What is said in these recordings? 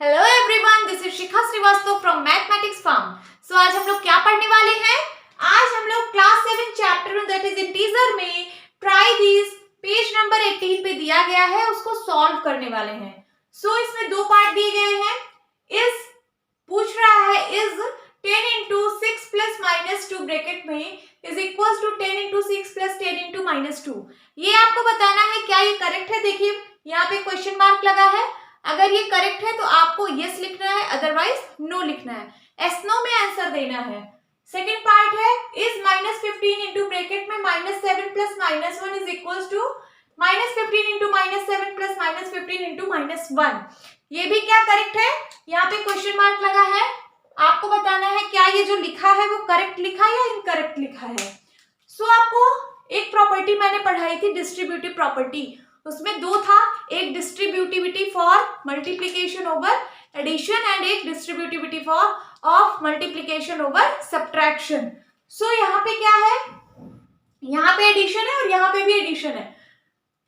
Hello everyone, this is Shikha Srivastava from mathematics farm. So आज हम लोग क्या पढ़ने वाले हैं? आज हम लोग class 7 chapter that is integer में ट्राई दिस पेज नंबर 18 पे दिया गया है, उसको सॉल्व करने वाले हैं। सो इसमें दो पार्ट दिए गए हैं। इस पूछ रहा है is 10 into 6 plus minus 2 bracket में is equal to 10 into 6 plus 10 into minus 2। ये आपको बताना है क्या ये करेक्ट है। देखिए यहाँ पे क्वेश्चन मार्क लगा है। अगर ये करेक्ट है तो आपको यस लिखना है, अदरवाइज नो लिखना है। एस नो में आंसर देना है। सेकेंड पार्ट है इज माइनस 15 इंटू ब्रैकेट में minus 7 plus minus 1 is equal to minus 15 into minus 7 plus minus 15 into minus 1। ये भी क्या करेक्ट है? यहाँ पे क्वेश्चन मार्क लगा है। आपको बताना है क्या ये जो लिखा है वो करेक्ट लिखा है या इनकरेक्ट लिखा है। सो आपको एक प्रॉपर्टी मैंने पढ़ाई थी, डिस्ट्रीब्यूटिव प्रॉपर्टी। उसमें दो था, एक distributivity for multiplication over addition and एक distributivity for of multiplication over subtraction. So यहाँ पे क्या है? यहाँ पे एडिशन है और यहाँ पे भी एडिशन है।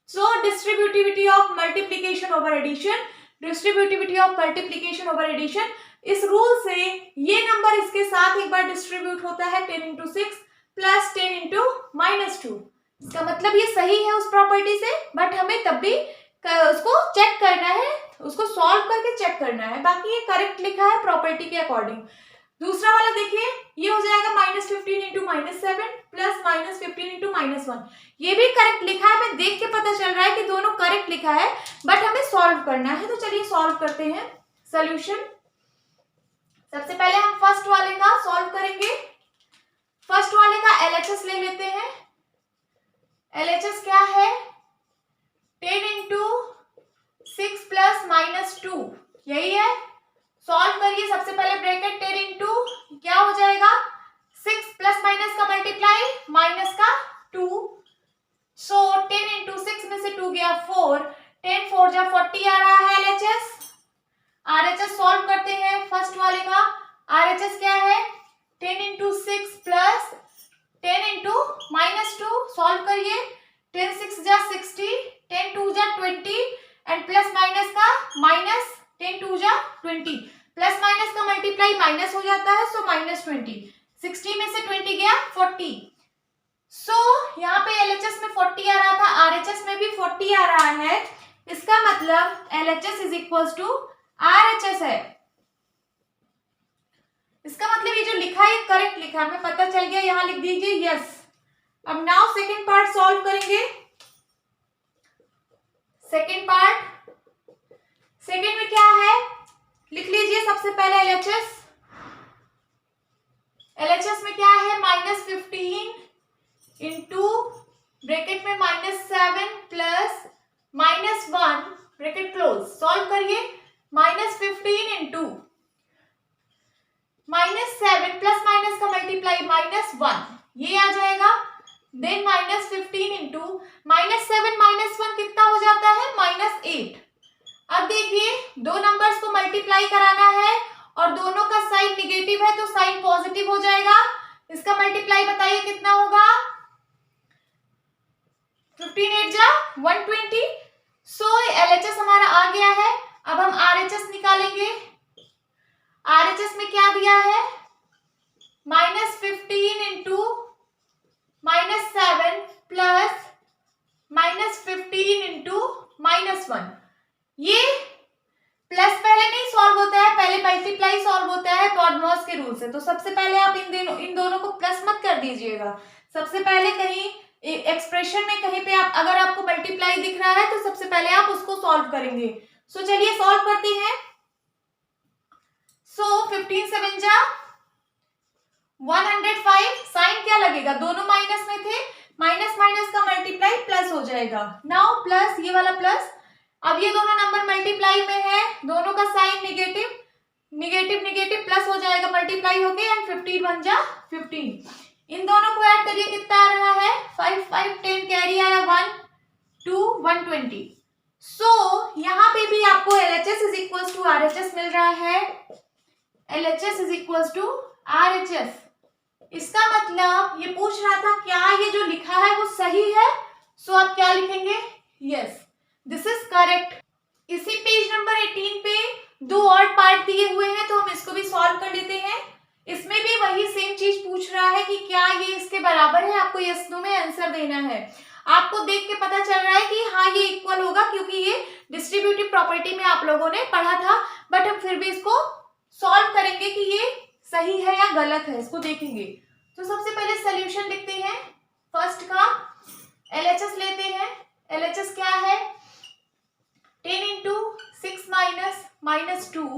So distributivity of multiplication over addition, distributivity of multiplication over addition, इस रूल से ये नंबर इसके साथ एक बार डिस्ट्रीब्यूट होता है 10 इंटू 6 प्लस 10 इंटू माइनस 2। इसका मतलब ये सही है उस प्रॉपर्टी से, बट हमें तब भी उसको चेक करना है, उसको सॉल्व करके चेक करना है। बाकी ये करेक्ट लिखा है प्रॉपर्टी के अकॉर्डिंग। दूसरा वाला देखिए, ये हो जाएगा minus 15 into minus 7 plus minus 15 into minus 1। ये भी करेक्ट लिखा है। हमें देख के पता चल रहा है कि दोनों करेक्ट लिखा है, बट हमें सॉल्व करना है। तो चलिए सॉल्व करते हैं। सोल्यूशन, सबसे पहले हम फर्स्ट वाले का सॉल्व करेंगे। फर्स्ट वाले का एलएचएस ले लेते हैं। एलएचएस क्या है? 10 इंटू 6 प्लस माइनस 2, यही है। सॉल्व करिए। सबसे पहले ब्रैकेट 10 इंटू क्या हो जाएगा? 6 प्लस माइनस का मल्टीप्लाई माइनस का 2। सो 10 इंटू 6 में से 2 गया 4, 10 4 जा 40 आ रहा है एलएचएस। आरएचएस सॉल्व करते हैं फर्स्ट वाले का। आरएचएस क्या है? 10 into 6 plus 10 into minus 2। Solve करिए। 10 6 जा 60, 10 2 जा 20 एंड प्लस माइनस का माइनस 10 2 जा 20। प्लस माइनस का मल्टीप्लाई माइनस हो जाता है, सो माइनस 20। 60 में से 20 गया 40। सो यहाँ पे एलएचएस में 40 आ रहा था, आरएचएस में भी 40 आ रहा है। इसका मतलब LHS is equal to RHS है। इसका मतलब ये जो लिखा है करेक्ट लिखा है, हमें पता चल गया। यहां लिख दीजिए यस। अब नाउ सेकेंड पार्ट सॉल्व करेंगे। सेकेंड पार्ट, सेकेंड में क्या है लिख लीजिए। सबसे पहले एलएचएस, एलएचएस में क्या है? माइनस 15 इंटू ब्रैकेट में minus 7 plus minus 1 bracket close. Solve करिए। Minus 15 into minus 7 plus minus का मल्टीप्लाई माइनस 1, ये आ जाएगा। Then minus 15 into minus 7 minus 1 कितना हो जाता है? माइनस 8। अब देखिए दो नंबर्स को मल्टीप्लाई कराना है और दोनों का साइन निगेटिव है तो साइन पॉजिटिव हो जाएगा। इसका मल्टीप्लाई बताइए कितना होगा? 15 8 जा 120। सो एलएचएस हमारा आ गया है। अब हम आरएचएस निकालेंगे। आरएचएस में क्या दिया है? Minus 15 into minus 7 plus minus 15 into minus 1। ये प्लस पहले नहीं सॉल्व होता है, पहले मल्टीप्लाई सॉल्व होता है कॉडमॉस के रूल से। तो सबसे पहले आप इन दोनों को प्लस मत कर दीजिएगा। सबसे पहले कहीं एक्सप्रेशन में कहीं पे आप अगर आपको मल्टीप्लाई दिख रहा है तो सबसे पहले आप उसको सॉल्व करेंगे। सो चलिए सॉल्व करते हैं। सो 15 7 जा 105। साइन क्या लगेगा? दोनों माइनस में थे, माइनस माइनस का मल्टीप्लाई प्लस हो जाएगा। नाउ प्लस, ये वाला प्लस। अब ये दोनों नंबर मल्टीप्लाई में है, दोनों का sign negative, negative negative plus हो जाएगा मल्टीप्लाई होके एंड 15 1 जा 15। इन दोनों को ऐड करिए, कितना आ रहा है? 5 5 10 कैरी आया 1 2 120। सो यहाँ पे भी आपको LHS is equal to RHS मिल रहा है। LHS is equal to RHS. इसका मतलब ये पूछ रहा था क्या ये जो लिखा है वो सही है। सो आप क्या लिखेंगे? Yes, this is correct. इसी पेज नंबर 18 पे दो और पार्ट दिए हुए हैं तो हम इसको भी सॉल्व कर लेते हैं। इसमें भी वही सेम चीज पूछ रहा है कि क्या ये इसके बराबर है, आपको यस नो में आंसर देना है। आपको देख के पता चल रहा है कि हाँ ये इक्वल होगा, क्योंकि ये डिस्ट्रीब्यूटिव प्रॉपर्टी में आप लोगों ने पढ़ा था, बट हम फिर भी इसको सॉल्व करेंगे कि ये सही है या गलत है, इसको देखेंगे। तो सबसे पहले सोल्यूशन लिखते हैं फर्स्ट का, LHS लेते हैं। LHS क्या है, 10 इंटू 6 माइनस 2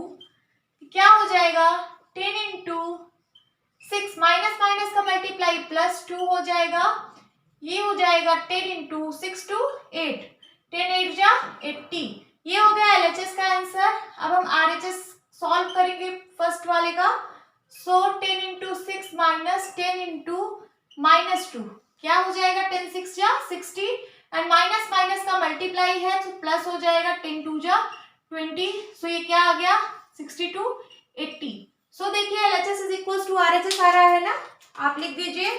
क्या हो जाएगा, 10 इंटू 6 माइनस माइनस का मल्टीप्लाई प्लस 2 हो जाएगा, ये हो जाएगा 10 इंटू 6 टू 8, 10 8 जा 80। ये हो गया LHS का आंसर। अब हम RHS सॉल्व करेंगे फर्स्ट वाले का। सो 10 इंटू 6 माइनस 10 इंटू माइनस 2 क्या हो जाएगा, 10 6 जा 60 एंड माइनस माइनस का मल्टीप्लाई है तो प्लस हो जाएगा, 10 2 जा 20। सो ये क्या आ गया, 60 टू 80। सो देखिए LHS is equal to RHS आ रहा है ना, आप लिख दीजिए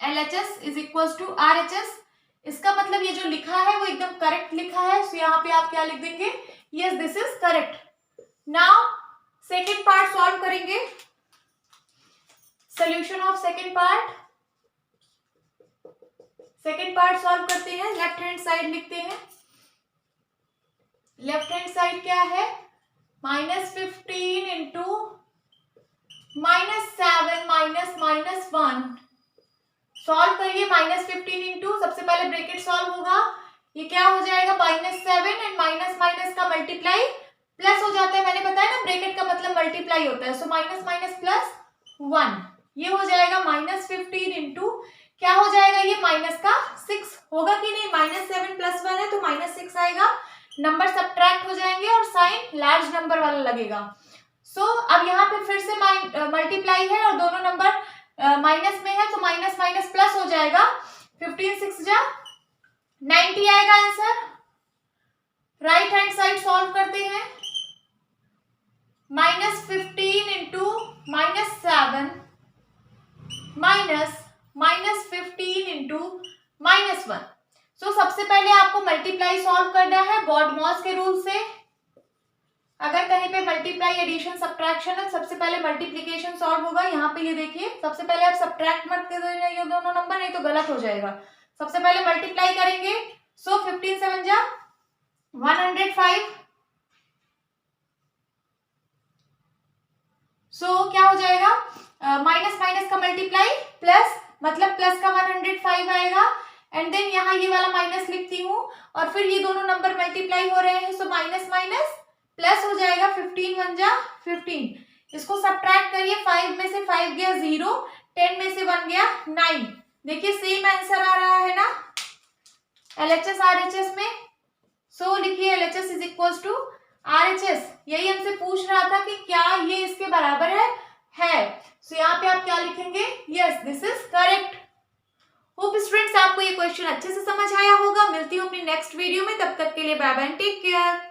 LHS is equal to RHS। इसका मतलब ये जो लिखा है वो एकदम करेक्ट लिखा है। सो यहाँ पे आप क्या लिख देंगे, yes this is correct. Now second part solve करेंगे, solution of second part. Second part solve करते हैं, लेफ्ट हैंड साइड लिखते हैं। लेफ्ट हैंड साइड क्या है, -15 इंटू -7 माइनस 1 सॉल्व करिए। -15 इंटू सबसे पहले ब्रैकेट सॉल्व होगा, ये क्या हो जाएगा, -7 एंड माइनस माइनस का मल्टीप्लाई प्लस हो जाता है। मैंने बताया ना ब्रैकेट का मतलब मल्टीप्लाई होता है। सो माइनस माइनस प्लस 1 ये हो जाएगा -15 इंटू क्या हो जाएगा, ये माइनस का 6 होगा कि नहीं, -7 प्लस 1 है तो -6 आएगा। नंबर सब्ट्रैक्ट हो जाएंगे और साइन लार्ज नंबर वाला लगेगा। सो अब यहाँ पे फिर से मल्टीप्लाई है और दोनों नंबर माइनस में है तो माइनस माइनस प्लस हो जाएगा, 15 6 जा 90 आएगा answer. Right hand side solve करते हैं, -15 इंटू -7 -15 इंटू -1। सो सबसे पहले आपको मल्टीप्लाई सॉल्व करना है बॉड-मॉस के रूल से। अगर कहीं पे मल्टीप्लाई, एडिशन, सब्ट्रैक्शन है, सबसे पहले मल्टीप्लिकेशन सॉल्व होगा। यहाँ पे ये देखिए सबसे पहले आप सब्ट्रैक्ट मत कर देना ये दोनों नंबर, नहीं तो गलत हो जाएगा। सबसे पहले मल्टीप्लाई करेंगे। सो 15 7 जा 105। सो क्या हो जाएगा, माइनस माइनस का मल्टीप्लाई प्लस, मतलब प्लस का 105 आएगा। एंड देन यहाँ ये वाला माइनस लिखती हूँ और फिर ये दोनों नंबर मल्टीप्लाई हो रहे हैं। सो माइनस माइनस प्लस हो जाएगा, 15 1 जा 15। इसको सब्ट्रैक्ट करिए, 5 में से 5 गया 0, 10 में से 1 गया 9। देखिए सेम आंसर आ रहा है ना LHS RHS में। सो लिखिए LHS is equal to RHS। यही हमसे पूछ रहा था कि क्या ये इसके बराबर है। सो यहाँ पे आप क्या लिखेंगे, yes this is correct. Hope students आपको ये क्वेश्चन अच्छे से समझ आया होगा। मिलती हूँ अपनी नेक्स्ट वीडियो में, तब तक के लिए बाय बाय, टेक केयर।